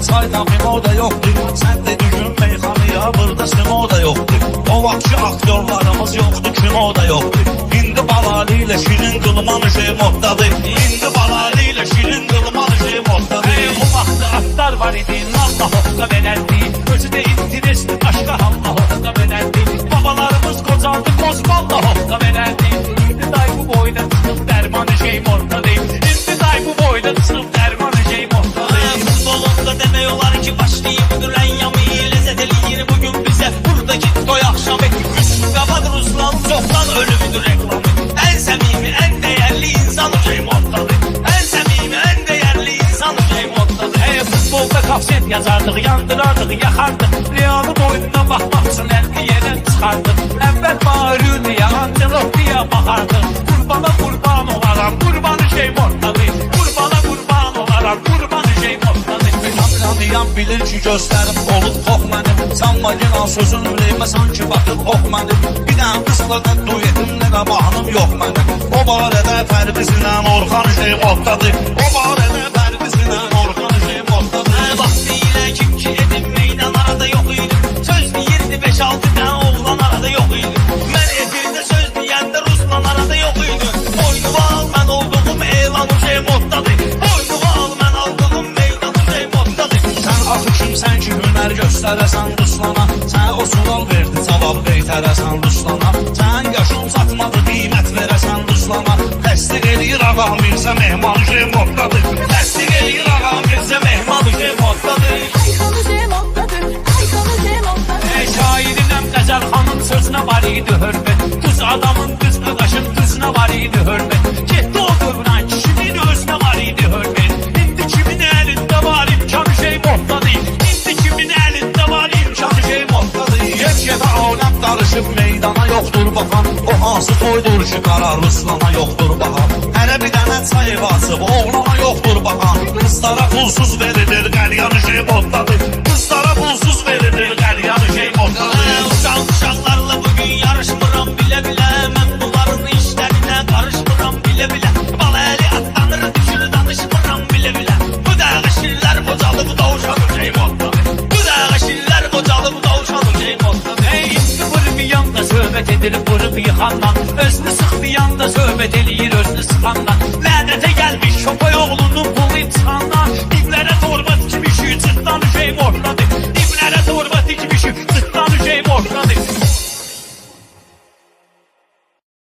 çayda mimo da yoktur. Sen de düşün meyxanaya, burada simo da yoktur. O vakti aktyorlarımız yoktu, kino da yoktur. İndi Balali ile Şirin Qılman şey moddadır. İndi Balali ile Şirin Qılman şey moddadır. O vaxtı atlar var idi, Allah hoqqa verərdi. Özü də interesli, başqa Allah hoqqa verərdi. Babalarımız qocaldı, qozballa hoqqa verərdi. İndi day bu boyda çıxıb dərmanı şey moddadır. İndi day bu boyda çıxıb dərmanı şey moddadır. Futbolunda demək olar ki, başlayıb dürən yamı lezzət eləyir bugün bizə buradakı toy axşamı. Qabadı Ruslan çoxdan ölümüdür reklamı. Ən səmimi, ən dəyərli insan şey moddadır. Ən səmimi, ən dəyərli insan şey moddadır. Futbolda kafset yazardıq, yandırardıq, yaxardıq. Realın oyununa baxmaq üçün əlini yerə çıxardıq. Əvvəl Mauridiya, Ancelottiya baxardıq. Qurbana qurban olaram, qurbanı şey moddadır. Qurbana qurban olaram, qurbanı şey moddadır. Tanıyan bilir ki gözlərim olub xox mənim. Sanma ginan sözün ürəyimə sanki batıb ox mənim. Bir dənə qızla da duetimlə də mahnım yox mənim. O barədə Pərvizinlə Orxan şey moddadır. O barədə Pərvizinlə Orxan şey moddadır. Vaxtı ilə kim ki edib meydan arada yox idi. Söz deyirdi 5-6 dənə oğlan arada yox idi. Mən efirdə söz deyəndə Ruslan arada yox idi. Boynumu al mən olduğum elanım şey moddadır. Boynumu al mən aldığım meydanım şey moddadır. Sən axı kimsən ki hünər göstərəsən Ruslana. Sənə o sual verdi cavab qeytərəsən Ruslana. Sən yaşın çatmadı qiymət verəsən Ruslana. Təsdiq eləyir ağam Mirzə Mehman şey moddadır. Təsdiq eləyir ağam Mirzə Mehman şey moddadır. Şairinəm Qəzəl xanım sözünə var idi hörmət. Qız adamın qız qıdaşın qızına var idi hörmət. Getdi o dövran kişinin özünə var idi hörmət. İndi kimin əlində var imkanı şey moddadır. İndi kimin əlində var imkanı şey moddadır. Get-gedə aləm qarışıb meydana yoxdur baxan. O hansı toydur ki qarar Ruslana yoxdur baxan. Hərə bir dənə çay basıb oğlana yoxdur baxan. Qızlara pulsuz verilir qəlyanı şey moddadır. Qızlara pulsuz verilir qəlyanı şey moddadır. Uşaqlarla bugün yarışmıram bilə-bilə. Mən bunların işlərinə qarışmıram bilə-bilə. Bal əli atlanır düşür danışmıram bilə-bilə. Bu dağı şirlər qocalıb davuşanım şey moddadır. Bu dağı şirlər qocalıb davuşanım şey moddadır. İndi vurub yanda söhbət edir, vurub yıxanla. Özünü sıxmayan da söhbət eləyir.